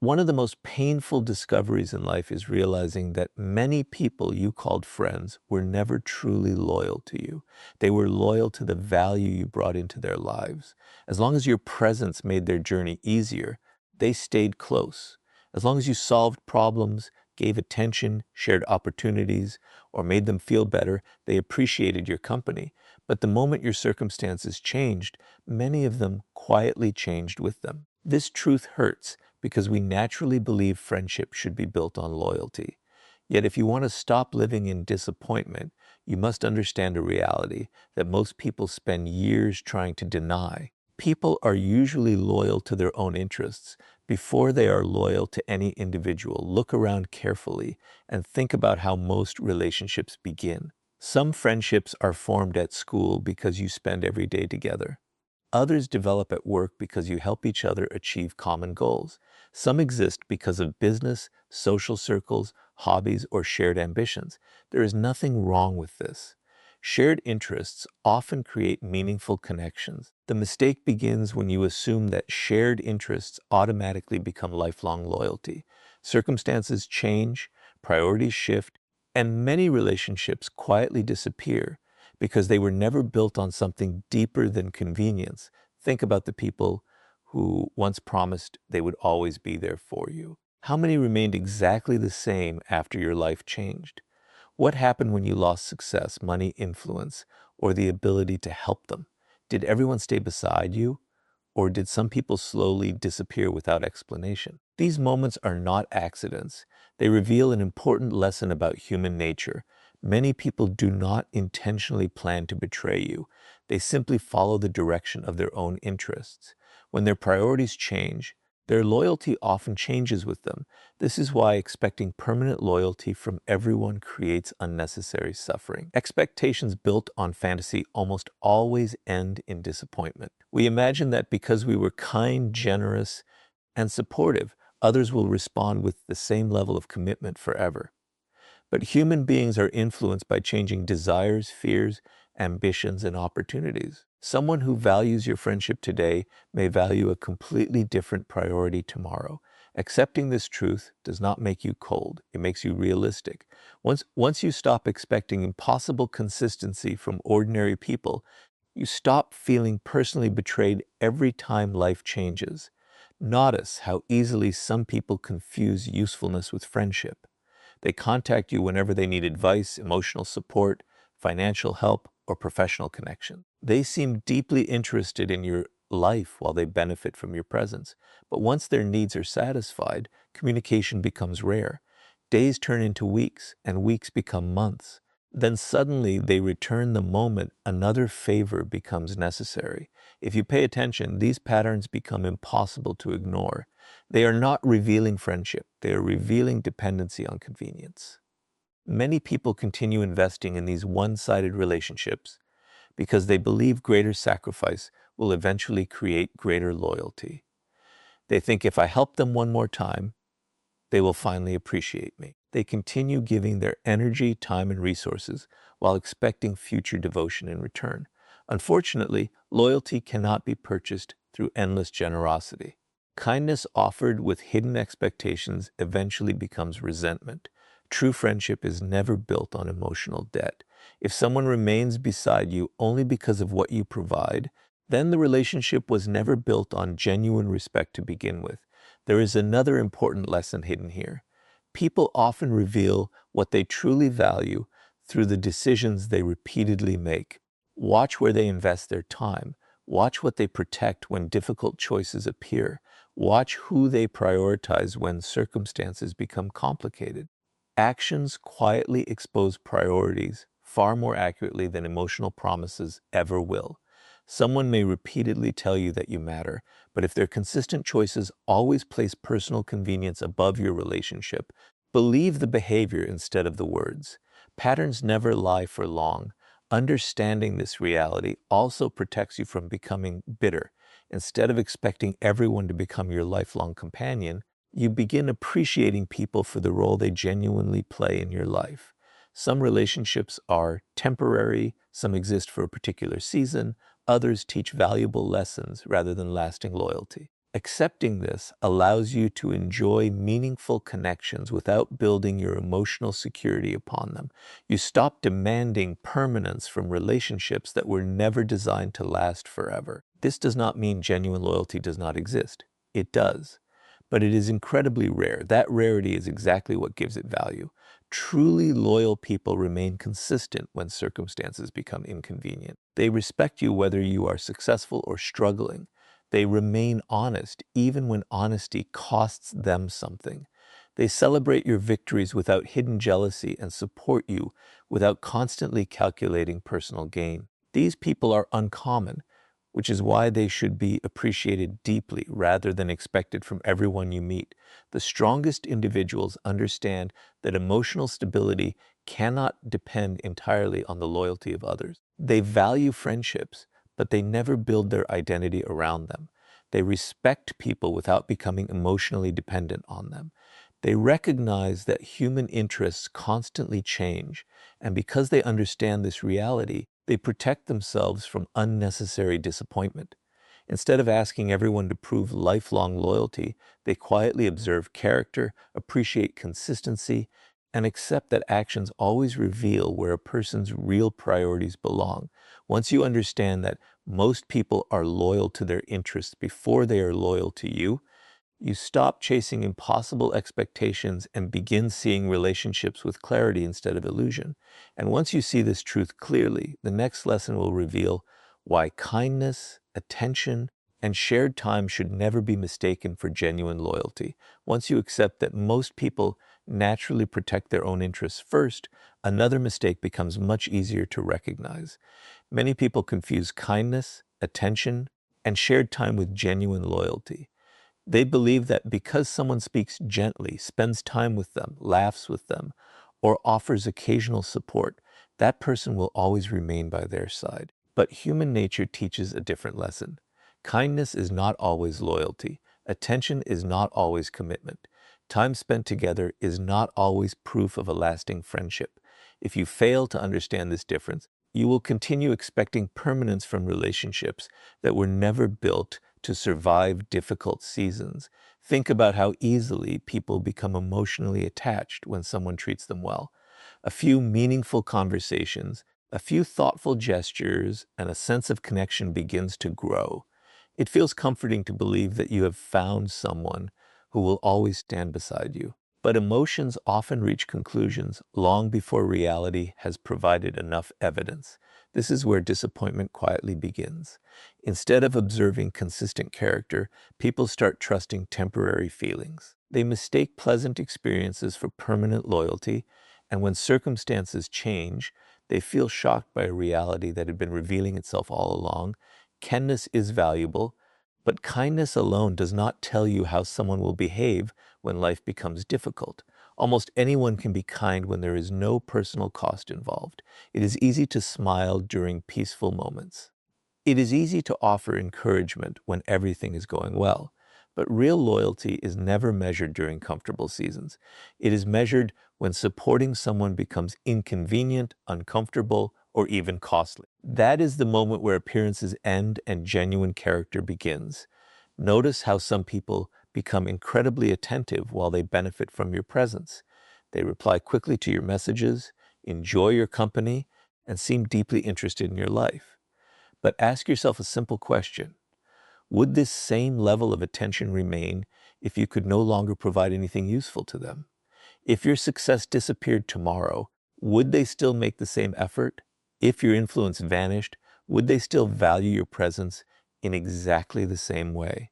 One of the most painful discoveries in life is realizing that many people you called friends were never truly loyal to you. They were loyal to the value you brought into their lives. As long as your presence made their journey easier, they stayed close. As long as you solved problems, gave attention, shared opportunities, or made them feel better, they appreciated your company. But the moment your circumstances changed, many of them quietly changed with them. This truth hurts because we naturally believe friendship should be built on loyalty. Yet if you want to stop living in disappointment, you must understand a reality that most people spend years trying to deny. People are usually loyal to their own interests before they are loyal to any individual. Look around carefully and think about how most relationships begin. Some friendships are formed at school because you spend every day together. Others develop at work because you help each other achieve common goals. Some exist because of business, social circles, hobbies, or shared ambitions. There is nothing wrong with this. Shared interests often create meaningful connections. The mistake begins when you assume that shared interests automatically become lifelong loyalty. Circumstances change, priorities shift, and many relationships quietly disappear because they were never built on something deeper than convenience. Think about the people who once promised they would always be there for you. How many remained exactly the same after your life changed? What happened when you lost success, money, influence, or the ability to help them? Did everyone stay beside you? Or did some people slowly disappear without explanation? These moments are not accidents. They reveal an important lesson about human nature. Many people do not intentionally plan to betray you. They simply follow the direction of their own interests. When their priorities change, their loyalty often changes with them. This is why expecting permanent loyalty from everyone creates unnecessary suffering. Expectations built on fantasy almost always end in disappointment. We imagine that because we were kind, generous, and supportive, others will respond with the same level of commitment forever. But human beings are influenced by changing desires, fears, ambitions, and opportunities. Someone who values your friendship today may value a completely different priority tomorrow. Accepting this truth does not make you cold. It makes you realistic. Once you stop expecting impossible consistency from ordinary people, you stop feeling personally betrayed every time life changes. Notice how easily some people confuse usefulness with friendship. They contact you whenever they need advice, emotional support, financial help, or professional connection. They seem deeply interested in your life while they benefit from your presence. But once their needs are satisfied, communication becomes rare. Days turn into weeks, and weeks become months. Then suddenly they return the moment another favor becomes necessary. If you pay attention, these patterns become impossible to ignore. They are not revealing friendship, they are revealing dependency on convenience. Many people continue investing in these one-sided relationships because they believe greater sacrifice will eventually create greater loyalty. They think if I help them one more time, they will finally appreciate me. They continue giving their energy, time, and resources while expecting future devotion in return. Unfortunately, loyalty cannot be purchased through endless generosity. Kindness offered with hidden expectations eventually becomes resentment. True friendship is never built on emotional debt. If someone remains beside you only because of what you provide, then the relationship was never built on genuine respect to begin with. There is another important lesson hidden here. People often reveal what they truly value through the decisions they repeatedly make. Watch where they invest their time. Watch what they protect when difficult choices appear. Watch who they prioritize when circumstances become complicated. Actions quietly expose priorities far more accurately than emotional promises ever will. Someone may repeatedly tell you that you matter, but if their consistent choices always place personal convenience above your relationship, believe the behavior instead of the words. Patterns never lie for long. Understanding this reality also protects you from becoming bitter. Instead of expecting everyone to become your lifelong companion, you begin appreciating people for the role they genuinely play in your life. Some relationships are temporary, some exist for a particular season, others teach valuable lessons rather than lasting loyalty. Accepting this allows you to enjoy meaningful connections without building your emotional security upon them. You stop demanding permanence from relationships that were never designed to last forever. This does not mean genuine loyalty does not exist. It does. But it is incredibly rare. That rarity is exactly what gives it value. Truly loyal people remain consistent when circumstances become inconvenient. They respect you whether you are successful or struggling. They remain honest even when honesty costs them something. They celebrate your victories without hidden jealousy and support you without constantly calculating personal gain. These people are uncommon, which is why they should be appreciated deeply rather than expected from everyone you meet. The strongest individuals understand that emotional stability cannot depend entirely on the loyalty of others. They value friendships, but they never build their identity around them. They respect people without becoming emotionally dependent on them. They recognize that human interests constantly change, and because they understand this reality, they protect themselves from unnecessary disappointment. Instead of asking everyone to prove lifelong loyalty, they quietly observe character, appreciate consistency, and accept that actions always reveal where a person's real priorities belong. Once you understand that most people are loyal to their interests before they are loyal to you, you stop chasing impossible expectations and begin seeing relationships with clarity instead of illusion. And once you see this truth clearly, the next lesson will reveal why kindness, attention, and shared time should never be mistaken for genuine loyalty. Once you accept that most people naturally protect their own interests first, another mistake becomes much easier to recognize. Many people confuse kindness, attention, and shared time with genuine loyalty. They believe that because someone speaks gently, spends time with them, laughs with them, or offers occasional support, that person will always remain by their side. But human nature teaches a different lesson. Kindness is not always loyalty. Attention is not always commitment. Time spent together is not always proof of a lasting friendship. If you fail to understand this difference, you will continue expecting permanence from relationships that were never built to survive difficult seasons. Think about how easily people become emotionally attached when someone treats them well. A few meaningful conversations, a few thoughtful gestures, and a sense of connection begins to grow. It feels comforting to believe that you have found someone who will always stand beside you. But emotions often reach conclusions long before reality has provided enough evidence. This is where disappointment quietly begins. Instead of observing consistent character, people start trusting temporary feelings. They mistake pleasant experiences for permanent loyalty, and when circumstances change, they feel shocked by a reality that had been revealing itself all along. Kindness is valuable, but kindness alone does not tell you how someone will behave when life becomes difficult. Almost anyone can be kind when there is no personal cost involved. It is easy to smile during peaceful moments. It is easy to offer encouragement when everything is going well, but real loyalty is never measured during comfortable seasons. It is measured when supporting someone becomes inconvenient, uncomfortable, or even costly. That is the moment where appearances end and genuine character begins. Notice how some people become incredibly attentive while they benefit from your presence. They reply quickly to your messages, enjoy your company, and seem deeply interested in your life. But ask yourself a simple question. Would this same level of attention remain if you could no longer provide anything useful to them? If your success disappeared tomorrow, would they still make the same effort? If your influence vanished, would they still value your presence in exactly the same way?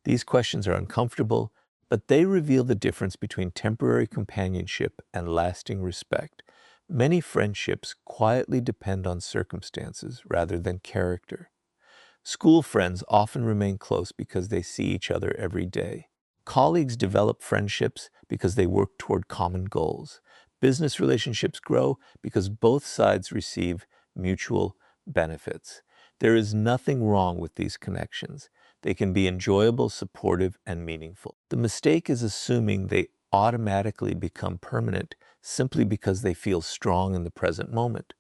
These questions are uncomfortable, but they reveal the difference between temporary companionship and lasting respect. Many friendships quietly depend on circumstances rather than character. School friends often remain close because they see each other every day. Colleagues develop friendships because they work toward common goals. Business relationships grow because both sides receive mutual benefits. There is nothing wrong with these connections. They can be enjoyable, supportive, and meaningful. The mistake is assuming they automatically become permanent simply because they feel strong in the present moment.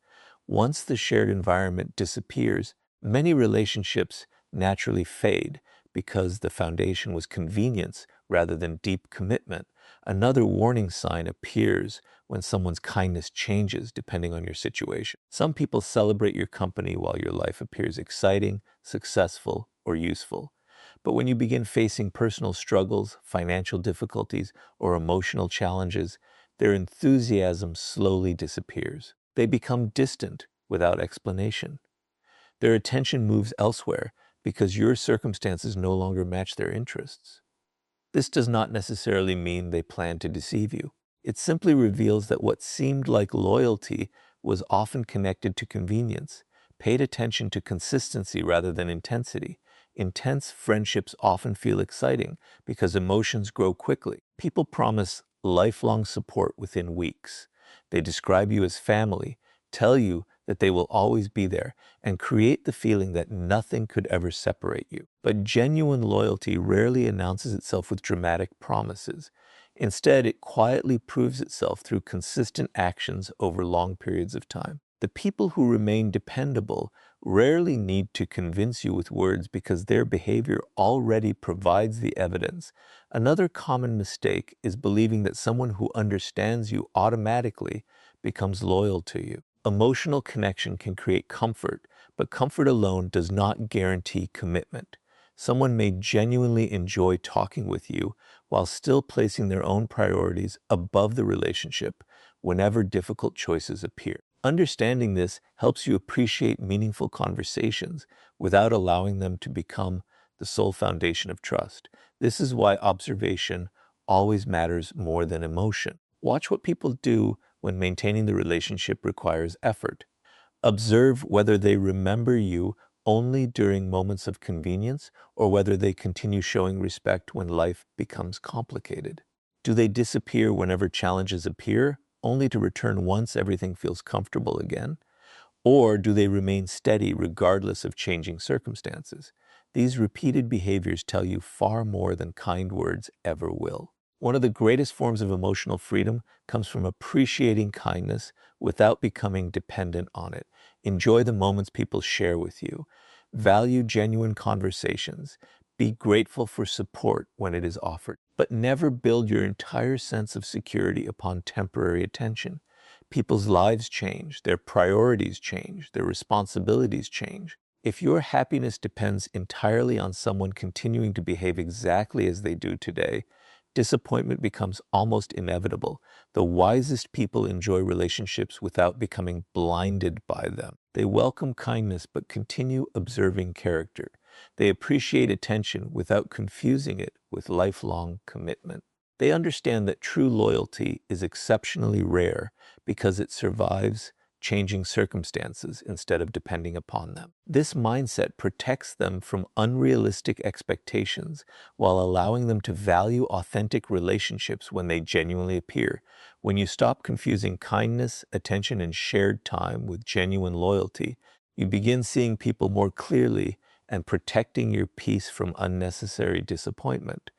Once the shared environment disappears, many relationships naturally fade because the foundation was convenience rather than deep commitment. Another warning sign appears when someone's kindness changes depending on your situation. Some people celebrate your company while your life appears exciting, successful, or useful. But when you begin facing personal struggles, financial difficulties, or emotional challenges, their enthusiasm slowly disappears. They become distant without explanation. Their attention moves elsewhere because your circumstances no longer match their interests. This does not necessarily mean they plan to deceive you. It simply reveals that what seemed like loyalty was often connected to convenience, paid attention to consistency rather than intensity. Intense friendships often feel exciting because emotions grow quickly. People promise lifelong support within weeks. They describe you as family, tell you that they will always be there, and create the feeling that nothing could ever separate you. But genuine loyalty rarely announces itself with dramatic promises. Instead, it quietly proves itself through consistent actions over long periods of time. The people who remain dependable rarely need to convince you with words because their behavior already provides the evidence. Another common mistake is believing that someone who understands you automatically becomes loyal to you. Emotional connection can create comfort, but comfort alone does not guarantee commitment. Someone may genuinely enjoy talking with you while still placing their own priorities above the relationship whenever difficult choices appear. Understanding this helps you appreciate meaningful conversations without allowing them to become the sole foundation of trust. This is why observation always matters more than emotion. Watch what people do when maintaining the relationship requires effort. Observe whether they remember you only during moments of convenience or whether they continue showing respect when life becomes complicated. Do they disappear whenever challenges appear, only to return once everything feels comfortable again? Or do they remain steady regardless of changing circumstances? These repeated behaviors tell you far more than kind words ever will. One of the greatest forms of emotional freedom comes from appreciating kindness without becoming dependent on it. Enjoy the moments people share with you. Value genuine conversations. Be grateful for support when it is offered. But never build your entire sense of security upon temporary attention. People's lives change, their priorities change, their responsibilities change. If your happiness depends entirely on someone continuing to behave exactly as they do today, disappointment becomes almost inevitable. The wisest people enjoy relationships without becoming blinded by them. They welcome kindness but continue observing character. They appreciate attention without confusing it with lifelong commitment. They understand that true loyalty is exceptionally rare because it survives changing circumstances instead of depending upon them. This mindset protects them from unrealistic expectations while allowing them to value authentic relationships when they genuinely appear. When you stop confusing kindness, attention, and shared time with genuine loyalty, you begin seeing people more clearly and protecting your peace from unnecessary disappointment.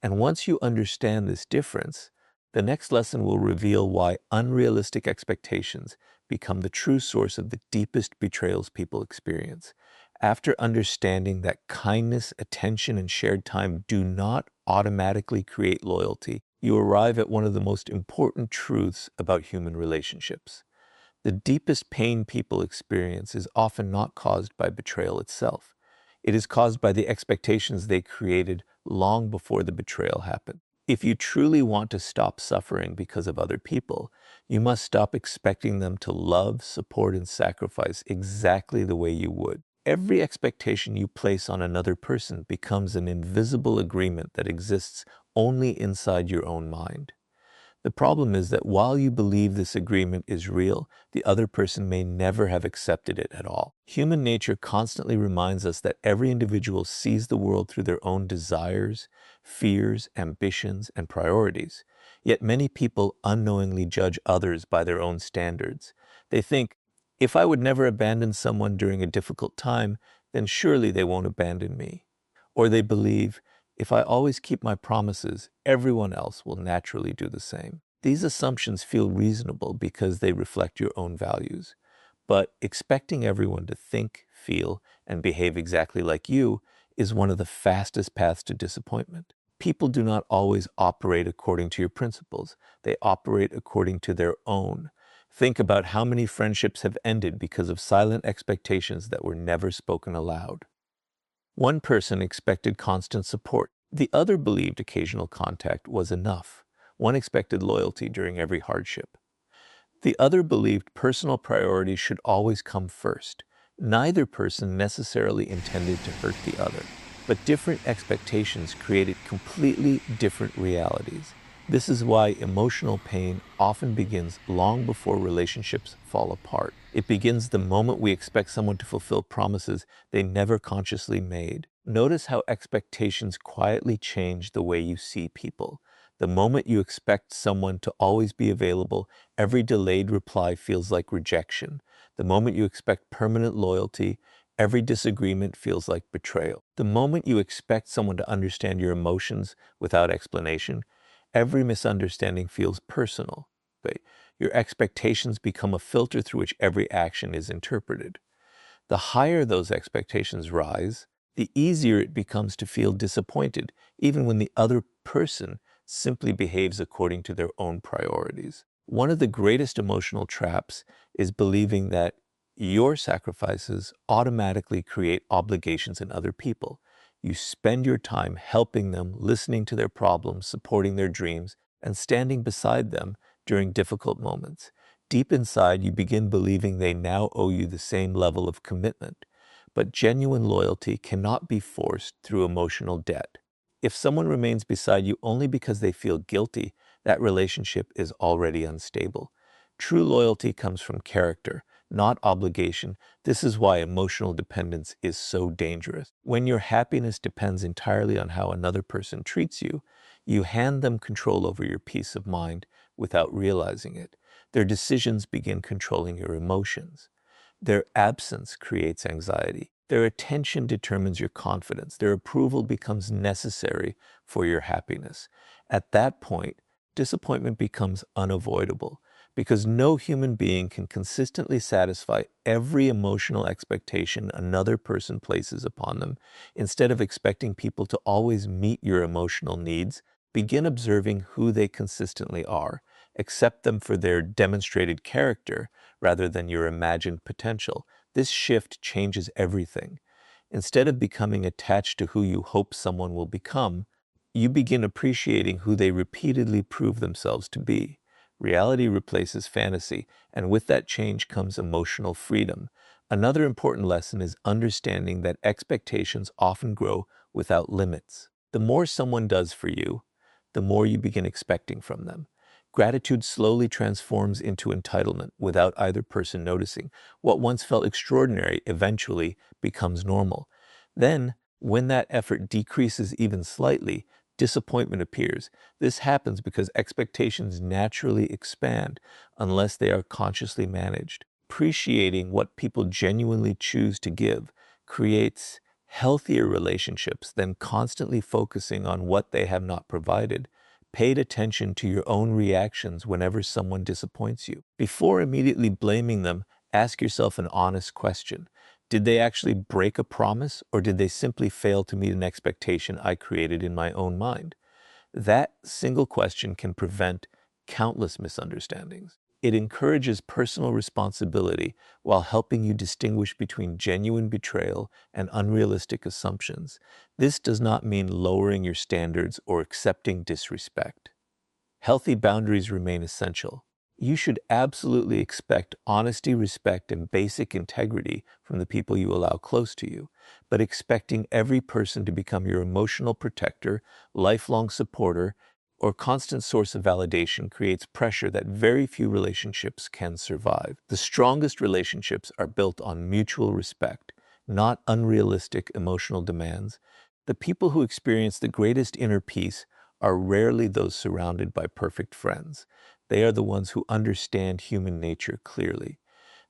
And once you understand this difference, the next lesson will reveal why unrealistic expectations become the true source of the deepest betrayals people experience. After understanding that kindness, attention, and shared time do not automatically create loyalty, you arrive at one of the most important truths about human relationships. The deepest pain people experience is often not caused by betrayal itself. It is caused by the expectations they created long before the betrayal happened. If you truly want to stop suffering because of other people, you must stop expecting them to love, support, and sacrifice exactly the way you would. Every expectation you place on another person becomes an invisible agreement that exists only inside your own mind. The problem is that while you believe this agreement is real, the other person may never have accepted it at all. Human nature constantly reminds us that every individual sees the world through their own desires, fears, ambitions, and priorities. Yet many people unknowingly judge others by their own standards. They think, if I would never abandon someone during a difficult time, then surely they won't abandon me. Or they believe, if I always keep my promises, everyone else will naturally do the same. These assumptions feel reasonable because they reflect your own values. But expecting everyone to think, feel, and behave exactly like you is one of the fastest paths to disappointment. People do not always operate according to your principles. They operate according to their own. Think about how many friendships have ended because of silent expectations that were never spoken aloud. One person expected constant support. The other believed occasional contact was enough. One expected loyalty during every hardship. The other believed personal priorities should always come first. Neither person necessarily intended to hurt the other, but different expectations created completely different realities. This is why emotional pain often begins long before relationships fall apart. It begins the moment we expect someone to fulfill promises they never consciously made. Notice how expectations quietly change the way you see people. The moment you expect someone to always be available, every delayed reply feels like rejection. The moment you expect permanent loyalty, every disagreement feels like betrayal. The moment you expect someone to understand your emotions without explanation, every misunderstanding feels personal. But your expectations become a filter through which every action is interpreted. The higher those expectations rise, the easier it becomes to feel disappointed, even when the other person simply behaves according to their own priorities. One of the greatest emotional traps is believing that your sacrifices automatically create obligations in other people. You spend your time helping them, listening to their problems, supporting their dreams, and standing beside them during difficult moments. Deep inside, you begin believing they now owe you the same level of commitment. But genuine loyalty cannot be forced through emotional debt. If someone remains beside you only because they feel guilty, that relationship is already unstable. True loyalty comes from character, not obligation. This is why emotional dependence is so dangerous. When your happiness depends entirely on how another person treats you, you hand them control over your peace of mind without realizing it. Their decisions begin controlling your emotions. Their absence creates anxiety. Their attention determines your confidence. Their approval becomes necessary for your happiness. At that point, disappointment becomes unavoidable because no human being can consistently satisfy every emotional expectation another person places upon them. Instead of expecting people to always meet your emotional needs, begin observing who they consistently are. Accept them for their demonstrated character rather than your imagined potential. This shift changes everything. Instead of becoming attached to who you hope someone will become, you begin appreciating who they repeatedly prove themselves to be. Reality replaces fantasy, and with that change comes emotional freedom. Another important lesson is understanding that expectations often grow without limits. The more someone does for you, the more you begin expecting from them. Gratitude slowly transforms into entitlement without either person noticing. What once felt extraordinary eventually becomes normal. Then, when that effort decreases even slightly, disappointment appears. This happens because expectations naturally expand unless they are consciously managed. Appreciating what people genuinely choose to give creates healthier relationships than constantly focusing on what they have not provided. Paid attention to your own reactions whenever someone disappoints you. Before immediately blaming them, ask yourself an honest question. Did they actually break a promise, or did they simply fail to meet an expectation I created in my own mind? That single question can prevent countless misunderstandings. It encourages personal responsibility while helping you distinguish between genuine betrayal and unrealistic assumptions. This does not mean lowering your standards or accepting disrespect. Healthy boundaries remain essential. You should absolutely expect honesty, respect, and basic integrity from the people you allow close to you, but expecting every person to become your emotional protector, lifelong supporter, or constant source of validation creates pressure that very few relationships can survive. The strongest relationships are built on mutual respect, not unrealistic emotional demands. The people who experience the greatest inner peace are rarely those surrounded by perfect friends. They are the ones who understand human nature clearly.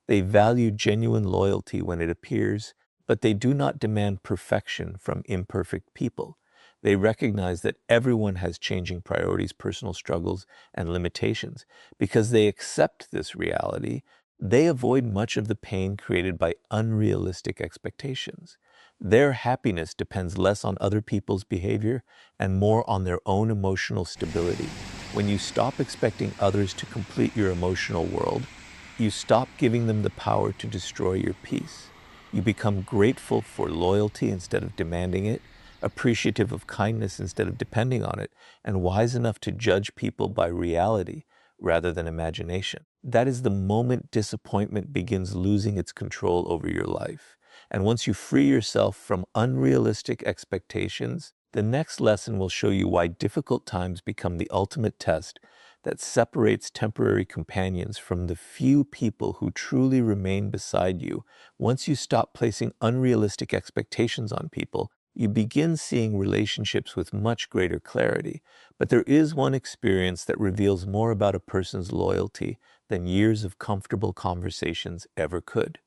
They value genuine loyalty when it appears, but they do not demand perfection from imperfect people. They recognize that everyone has changing priorities, personal struggles, and limitations. Because they accept this reality, they avoid much of the pain created by unrealistic expectations. Their happiness depends less on other people's behavior and more on their own emotional stability. When you stop expecting others to complete your emotional world, you stop giving them the power to destroy your peace. You become grateful for loyalty instead of demanding it, appreciative of kindness instead of depending on it, and wise enough to judge people by reality rather than imagination. That is the moment disappointment begins losing its control over your life. And once you free yourself from unrealistic expectations, the next lesson will show you why difficult times become the ultimate test that separates temporary companions from the few people who truly remain beside you. Once you stop placing unrealistic expectations on people, you begin seeing relationships with much greater clarity. But there is one experience that reveals more about a person's loyalty than years of comfortable conversations ever could.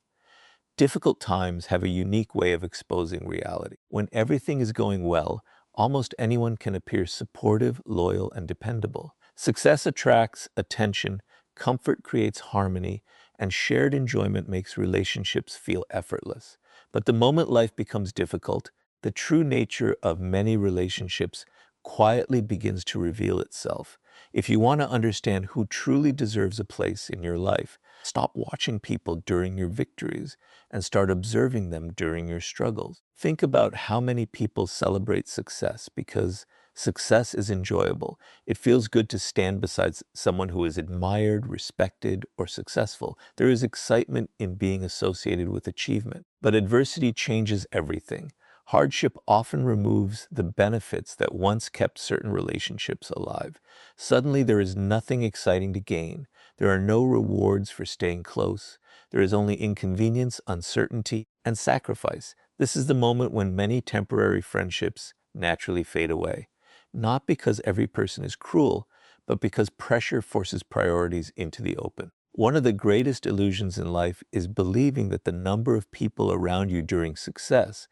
Difficult times have a unique way of exposing reality. When everything is going well, almost anyone can appear supportive, loyal, and dependable. Success attracts attention, comfort creates harmony, and shared enjoyment makes relationships feel effortless. But the moment life becomes difficult, the true nature of many relationships quietly begins to reveal itself. If you want to understand who truly deserves a place in your life, stop watching people during your victories and start observing them during your struggles. Think about how many people celebrate success because success is enjoyable. It feels good to stand beside someone who is admired, respected, or successful. There is excitement in being associated with achievement. But adversity changes everything. Hardship often removes the benefits that once kept certain relationships alive. Suddenly, there is nothing exciting to gain. There are no rewards for staying close. There is only inconvenience, uncertainty, and sacrifice. This is the moment when many temporary friendships naturally fade away. Not because every person is cruel, but because pressure forces priorities into the open. One of the greatest illusions in life is believing that the number of people around you during success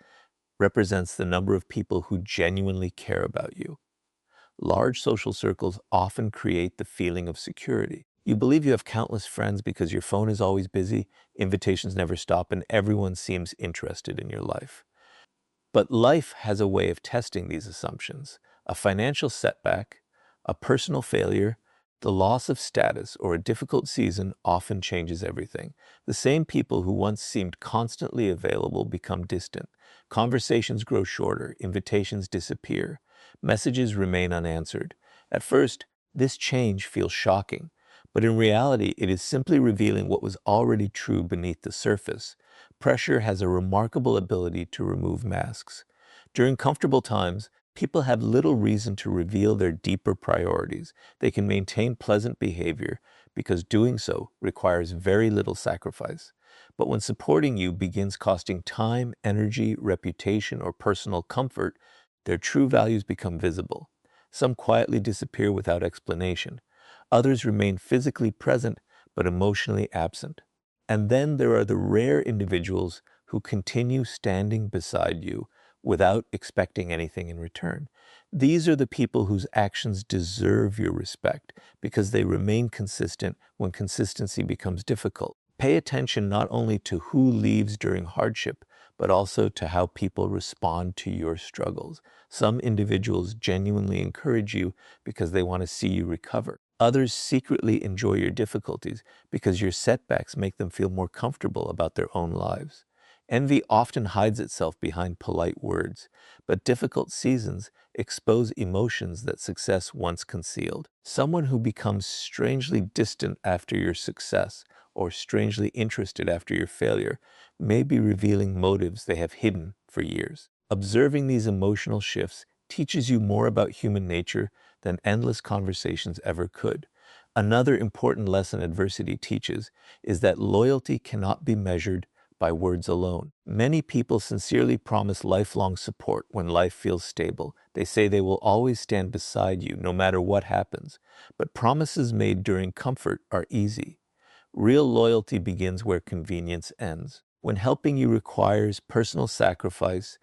represents the number of people who genuinely care about you. Large social circles often create the feeling of security. You believe you have countless friends because your phone is always busy, invitations never stop, and everyone seems interested in your life. But life has a way of testing these assumptions. A financial setback, a personal failure, the loss of status, or a difficult season often changes everything. The same people who once seemed constantly available become distant. Conversations grow shorter, invitations disappear, messages remain unanswered. At first, this change feels shocking, but in reality, it is simply revealing what was already true beneath the surface. Pressure has a remarkable ability to remove masks. During comfortable times, people have little reason to reveal their deeper priorities. They can maintain pleasant behavior because doing so requires very little sacrifice. But when supporting you begins costing time, energy, reputation, or personal comfort, their true values become visible. Some quietly disappear without explanation. Others remain physically present but emotionally absent. And then there are the rare individuals who continue standing beside you without expecting anything in return. These are the people whose actions deserve your respect because they remain consistent when consistency becomes difficult. Pay attention not only to who leaves during hardship, but also to how people respond to your struggles. Some individuals genuinely encourage you because they want to see you recover. Others secretly enjoy your difficulties because your setbacks make them feel more comfortable about their own lives. Envy often hides itself behind polite words, but difficult seasons expose emotions that success once concealed. Someone who becomes strangely distant after your success or strangely interested after your failure may be revealing motives they have hidden for years. Observing these emotional shifts teaches you more about human nature than endless conversations ever could. Another important lesson adversity teaches is that loyalty cannot be measured by words alone. Many people sincerely promise lifelong support when life feels stable. They say they will always stand beside you no matter what happens. But promises made during comfort are easy. Real loyalty begins where convenience ends. When helping you requires personal sacrifice,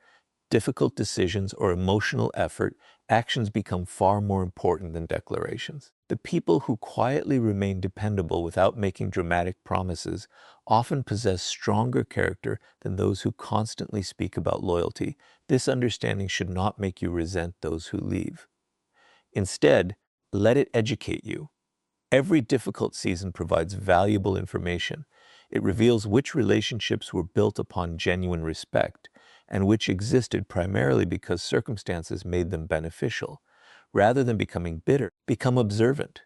difficult decisions or emotional effort, actions become far more important than declarations. The people who quietly remain dependable without making dramatic promises often possess stronger character than those who constantly speak about loyalty. This understanding should not make you resent those who leave. Instead, let it educate you. Every difficult season provides valuable information. It reveals which relationships were built upon genuine respect and which existed primarily because circumstances made them beneficial. Rather than becoming bitter, become observant.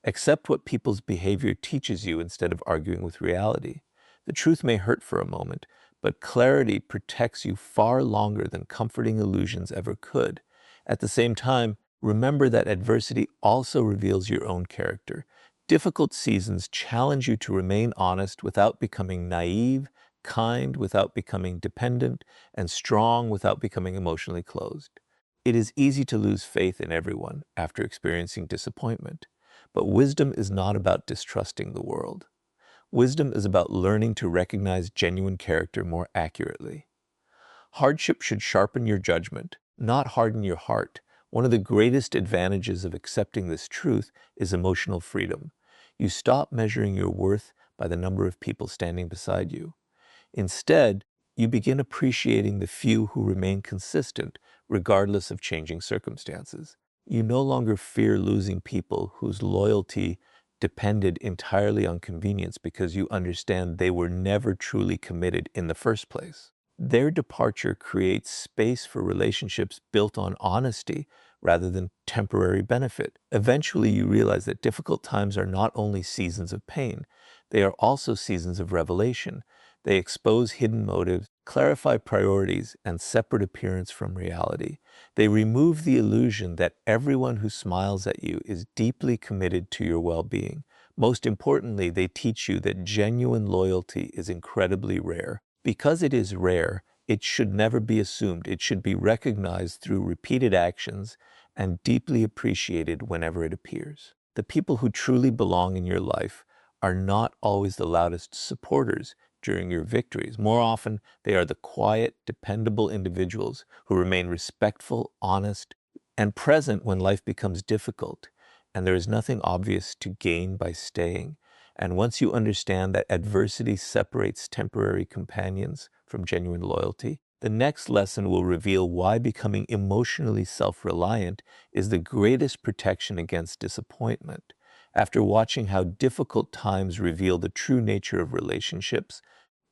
Accept what people's behavior teaches you instead of arguing with reality. The truth may hurt for a moment, but clarity protects you far longer than comforting illusions ever could. At the same time, remember that adversity also reveals your own character. Difficult seasons challenge you to remain honest without becoming naive, kind without becoming dependent, and strong without becoming emotionally closed. It is easy to lose faith in everyone after experiencing disappointment, but wisdom is not about distrusting the world. Wisdom is about learning to recognize genuine character more accurately. Hardship should sharpen your judgment, not harden your heart. One of the greatest advantages of accepting this truth is emotional freedom. You stop measuring your worth by the number of people standing beside you. Instead, you begin appreciating the few who remain consistent regardless of changing circumstances. You no longer fear losing people whose loyalty depended entirely on convenience because you understand they were never truly committed in the first place. Their departure creates space for relationships built on honesty rather than temporary benefit. Eventually, you realize that difficult times are not only seasons of pain, they are also seasons of revelation. They expose hidden motives, clarify priorities, and separate appearance from reality. They remove the illusion that everyone who smiles at you is deeply committed to your well-being. Most importantly, they teach you that genuine loyalty is incredibly rare. Because it is rare, it should never be assumed. It should be recognized through repeated actions and deeply appreciated whenever it appears. The people who truly belong in your life are not always the loudest supporters during your victories. More often, they are the quiet, dependable individuals who remain respectful, honest, and present when life becomes difficult, and there is nothing obvious to gain by staying. And once you understand that adversity separates temporary companions from genuine loyalty, the next lesson will reveal why becoming emotionally self-reliant is the greatest protection against disappointment. After watching how difficult times reveal the true nature of relationships,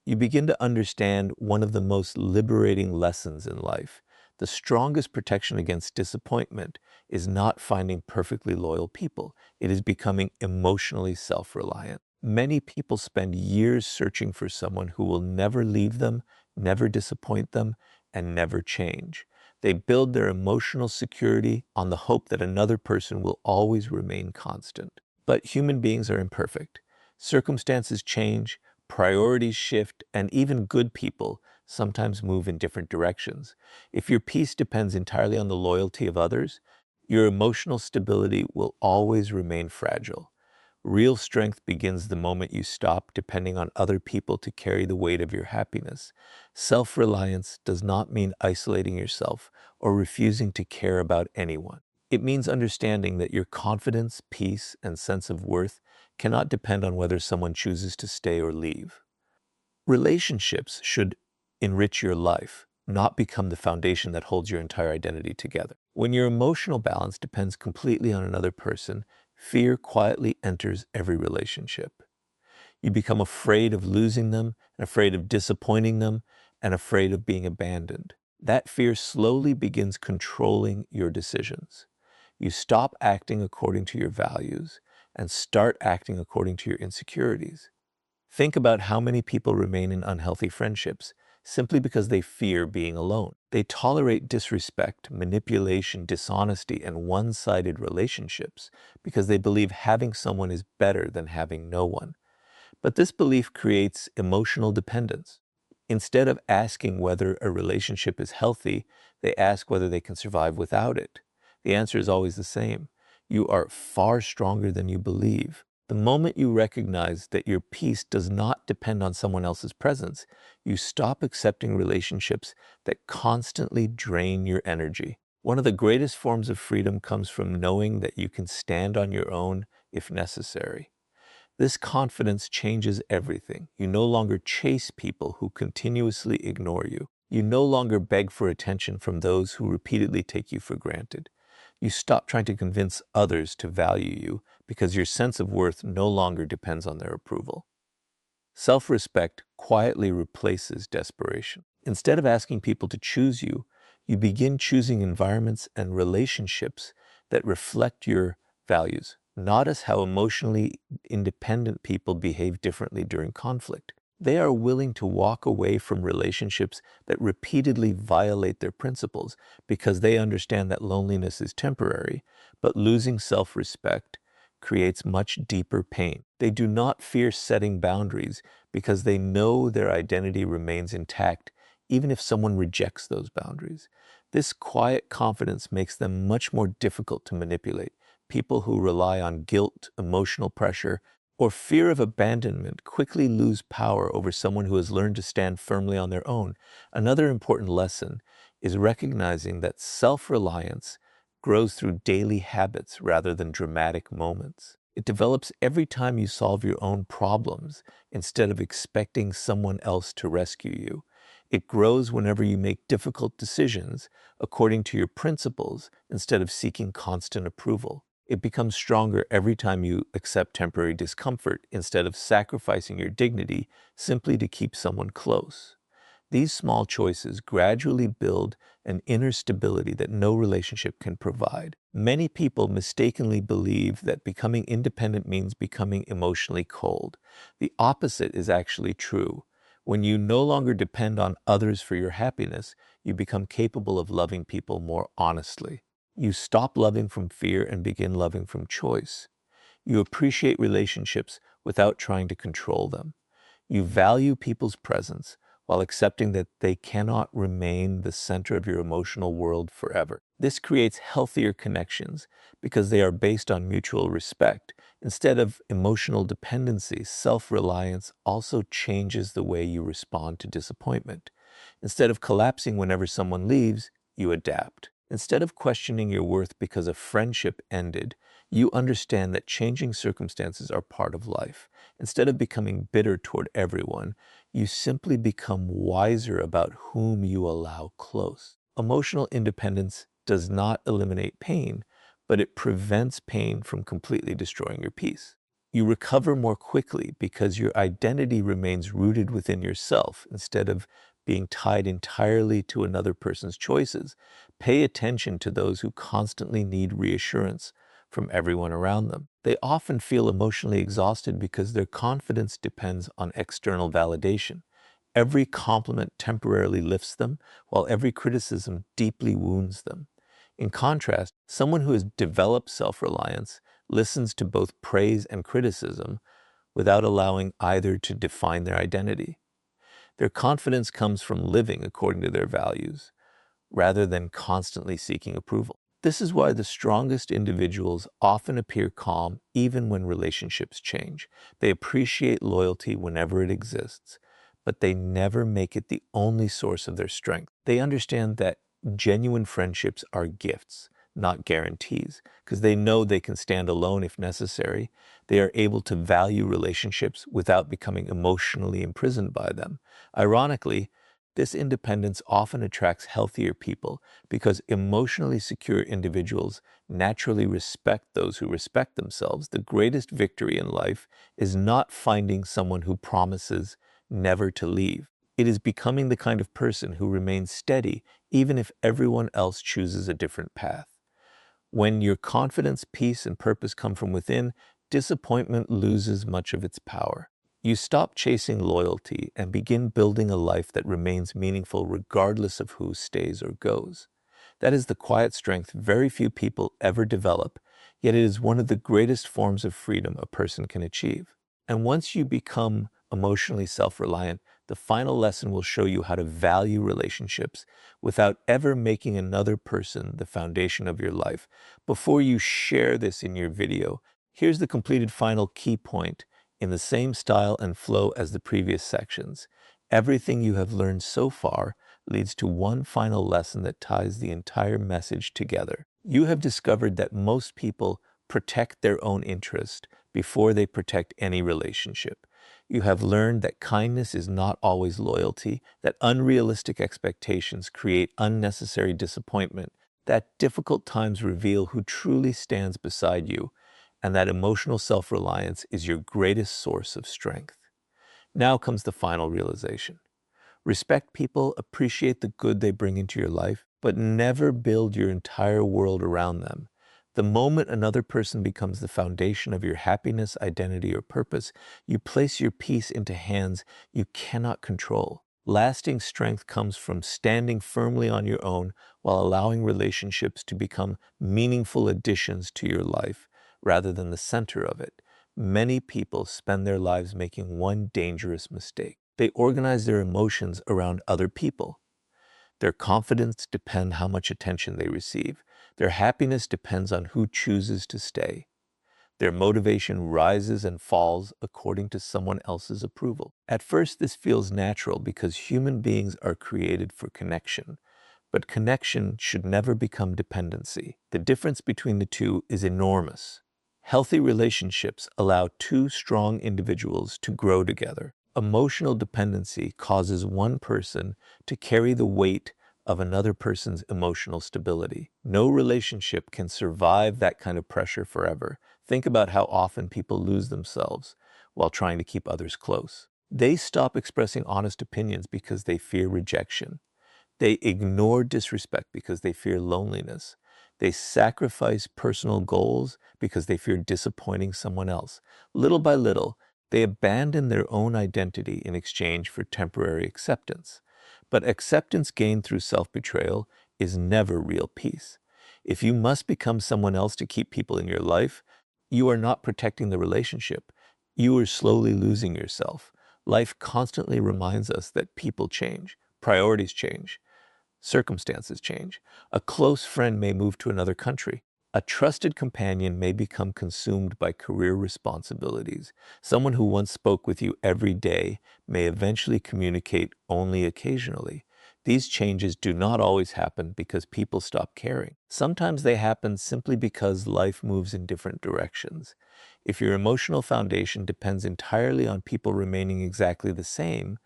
you begin to understand one of the most liberating lessons in life. The strongest protection against disappointment is not finding perfectly loyal people. It is becoming emotionally self-reliant. Many people spend years searching for someone who will never leave them, never disappoint them, and never change. They build their emotional security on the hope that another person will always remain constant. But human beings are imperfect. Circumstances change, priorities shift, and even good people sometimes move in different directions. If your peace depends entirely on the loyalty of others, your emotional stability will always remain fragile. Real strength begins the moment you stop depending on other people to carry the weight of your happiness. Self-reliance does not mean isolating yourself or refusing to care about anyone. It means understanding that your confidence, peace, and sense of worth cannot depend on whether someone chooses to stay or leave. Relationships should enrich your life, not become the foundation that holds your entire identity together. When your emotional balance depends completely on another person, fear quietly enters every relationship. You become afraid of losing them, and afraid of disappointing them, and afraid of being abandoned. That fear slowly begins controlling your decisions. You stop acting according to your values and start acting according to your insecurities. Think about how many people remain in unhealthy friendships simply because they fear being alone. They tolerate disrespect, manipulation, dishonesty, and one-sided relationships because they believe having someone is better than having no one. But this belief creates emotional dependence. Instead of asking whether a relationship is healthy, they ask whether they can survive without it. The answer is always the same. You are far stronger than you believe. The moment you recognize that your peace does not depend on someone else's presence, you stop accepting relationships that constantly drain your energy. One of the greatest forms of freedom comes from knowing that you can stand on your own if necessary. This confidence changes everything. You no longer chase people who continuously ignore you. You no longer beg for attention from those who repeatedly take you for granted. You stop trying to convince others to value you because your sense of worth no longer depends on their approval. Self-respect quietly replaces desperation. Instead of asking people to choose you, you begin choosing environments and relationships that reflect your values. Notice how emotionally independent people behave differently during conflict. They are willing to walk away from relationships that repeatedly violate their principles because they understand that loneliness is temporary, but losing self-respect creates much deeper pain. They do not fear setting boundaries because they know their identity remains intact even if someone rejects those boundaries. This quiet confidence makes them much more difficult to manipulate. People who rely on guilt, emotional pressure, or fear of abandonment quickly lose power over someone who has learned to stand firmly on their own. Another important lesson is recognizing that self-reliance grows through daily habits rather than dramatic moments. It develops every time you solve your own problems instead of expecting someone else to rescue you. It grows whenever you make difficult decisions according to your principles instead of seeking constant approval. It becomes stronger every time you accept temporary discomfort instead of sacrificing your dignity simply to keep someone close. These small choices gradually build an inner stability that no relationship can provide. Many people mistakenly believe that becoming independent means becoming emotionally cold. The opposite is actually true. When you no longer depend on others for your happiness, you become capable of loving people more honestly. You stop loving from fear and begin loving from choice. You appreciate relationships without trying to control them. You value people's presence while accepting that they cannot remain the center of your emotional world forever. This creates healthier connections because they are based on mutual respect. Instead of emotional dependency, self-reliance also changes the way you respond to disappointment. Instead of collapsing whenever someone leaves, you adapt. Instead of questioning your worth because a friendship ended, you understand that changing circumstances are part of life. Instead of becoming bitter toward everyone, you simply become wiser about whom you allow close. Emotional independence does not eliminate pain, but it prevents pain from completely destroying your peace. You recover more quickly because your identity remains rooted within yourself instead of being tied entirely to another person's choices. Pay attention to those who constantly need reassurance from everyone around them. They often feel emotionally exhausted because their confidence depends on external validation. Every compliment temporarily lifts them, while every criticism deeply wounds them. In contrast, someone who has developed self-reliance listens to both praise and criticism without allowing either to define their identity. Their confidence comes from living according to their values, rather than constantly seeking approval. This is why the strongest individuals often appear calm even when relationships change. They appreciate loyalty whenever it exists, but they never make it the only source of their strength. They understand that genuine friendships are gifts, not guarantees, because they know they can stand alone if necessary. They are able to value relationships without becoming emotionally imprisoned by them. Ironically, this independence often attracts healthier people because emotionally secure individuals naturally respect those who respect themselves. The greatest victory in life is not finding someone who promises never to leave. It is becoming the kind of person who remains steady even if everyone else chooses a different path. When your confidence, peace, and purpose come from within, disappointment loses much of its power. You stop chasing loyalty and begin building a life that remains meaningful regardless of who stays or goes. That is the quiet strength very few people ever develop, yet it is one of the greatest forms of freedom a person can achieve. And once you become emotionally self-reliant, the final lesson will show you how to value relationships without ever making another person the foundation of your life. Before you share this in your video, Here's the completed final key point in the same style and flow as the previous sections. Everything you have learned so far leads to one final lesson that ties the entire message together. You have discovered that most people protect their own interest before they protect any relationship. You have learned that kindness is not always loyalty, that unrealistic expectations create unnecessary disappointment, that difficult times reveal who truly stands beside you, and that emotional self-reliance is your greatest source of strength. Now comes the final realization. Respect people, appreciate the good they bring into your life, but never build your entire world around them. The moment another person becomes the foundation of your happiness, identity, or purpose, you place your peace into hands you cannot control. Lasting strength comes from standing firmly on your own while allowing relationships to become meaningful additions to your life rather than the center of it. Many people spend their lives making one dangerous mistake. They organize their emotions around other people. Their confidence depends how much attention they receive. Their happiness depends on who chooses to stay. Their motivation rises and falls according to someone else's approval. At first, this feels natural because human beings are created for connection. But connection should never become dependency. The difference between the two is enormous. Healthy relationships allow two strong individuals to grow together. Emotional dependency causes one person to carry the weight of another person's emotional stability. No relationship can survive that kind of pressure forever. Think about how often people lose themselves while trying to keep others close. They stop expressing honest opinions because they fear rejection. They ignore disrespect because they fear loneliness. They sacrifice personal goals because they fear disappointing someone else. Little by little, they abandon their own identity in exchange for temporary acceptance. But acceptance gained through self-betrayal is never real peace. If you must become someone else to keep people in your life, you are not protecting the relationship. You are slowly losing yourself. Life constantly reminds us that people change, priorities change, circumstances change. A close friend may move to another country. A trusted companion may become consumed by career responsibilities. Someone who once spoke with you every day may eventually communicate only occasionally. These changes do not always happen because people stop caring. Sometimes they happen simply because life moves in different directions. If your emotional foundation depends entirely on people remaining exactly the same,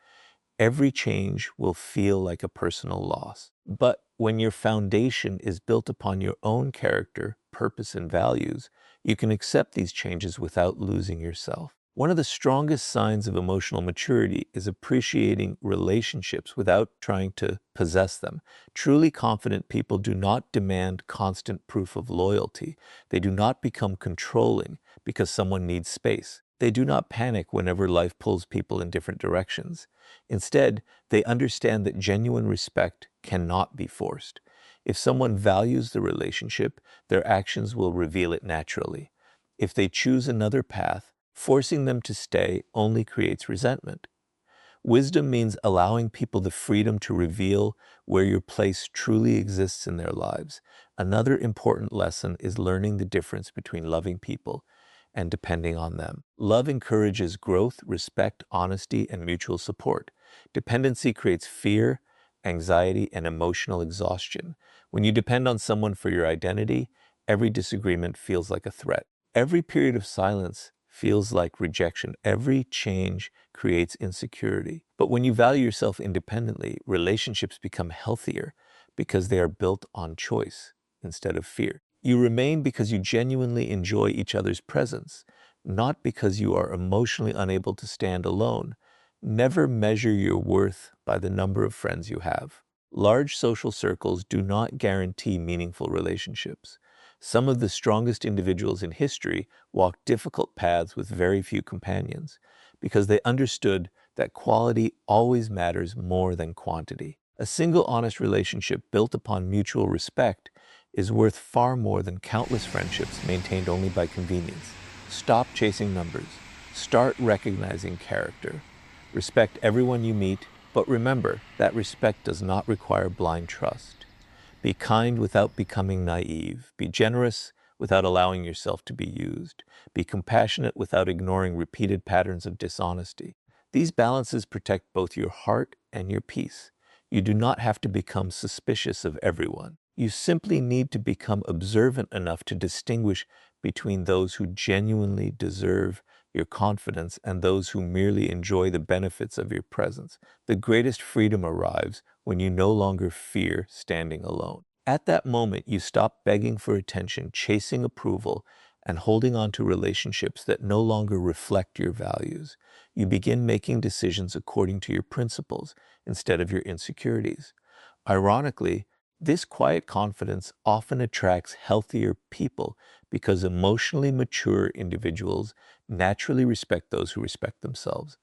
every change will feel like a personal loss. But when your foundation is built upon your own character, purpose, and values, you can accept these changes without losing yourself. One of the strongest signs of emotional maturity is appreciating relationships without trying to possess them. Truly confident people do not demand constant proof of loyalty. They do not become controlling because someone needs space. They do not panic whenever life pulls people in different directions. Instead, they understand that genuine respect cannot be forced. If someone values the relationship, their actions will reveal it naturally. If they choose another path, forcing them to stay only creates resentment. Wisdom means allowing people the freedom to reveal where your place truly exists in their lives. Another important lesson is learning the difference between loving people and depending on them. Love encourages growth, respect, honesty, and mutual support. Dependency creates fear, anxiety, and emotional exhaustion. When you depend on someone for your identity, every disagreement feels like a threat. Every period of silence feels like rejection. Every change creates insecurity. But when you value yourself independently, relationships become healthier because they are built on choice instead of fear. You remain because you genuinely enjoy each other's presence, not because you are emotionally unable to stand alone. Never measure your worth by the number of friends you have. Large social circles do not guarantee meaningful relationships. Some of the strongest individuals in history walked difficult paths with very few companions because they understood that quality always matters more than quantity. A single honest relationship built upon mutual respect is worth far more than countless friendships maintained only by convenience. Stop chasing numbers. Start recognizing character. Respect everyone you meet, but remember that respect does not require blind trust. Be kind without becoming naive. Be generous without allowing yourself to be used. Be compassionate without ignoring repeated patterns of dishonesty. These balances protect both your heart and your peace. You do not have to become suspicious of everyone. You simply need to become observant enough to distinguish between those who genuinely deserve your confidence and those who merely enjoy the benefits of your presence. The greatest freedom arrives when you no longer fear standing alone. At that moment, you stop begging for attention, chasing approval, and holding on to relationships that no longer reflect your values. You begin making decisions according to your principles instead of your insecurities. Ironically, this quiet confidence often attracts healthier people because emotionally mature individuals naturally respect those who respect themselves.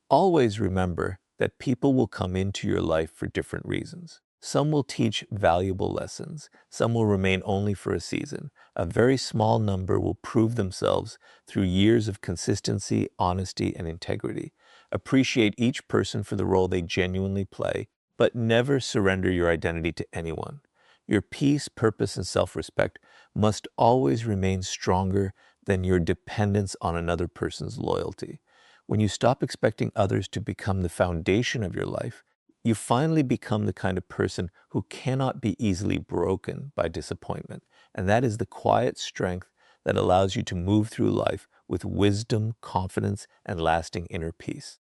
Always remember that people will come into your life for different reasons. Some will teach valuable lessons. Some will remain only for a season. A very small number will prove themselves through years of consistency, honesty, and integrity. Appreciate each person for the role they genuinely play, but never surrender your identity to anyone. Your peace, purpose, and self-respect must always remain stronger than your dependence on another person's loyalty. When you stop expecting others to become the foundation of your life, you finally become the kind of person who cannot be easily broken by disappointment. And that is the quiet strength that allows you to move through life with wisdom, confidence, and lasting inner peace.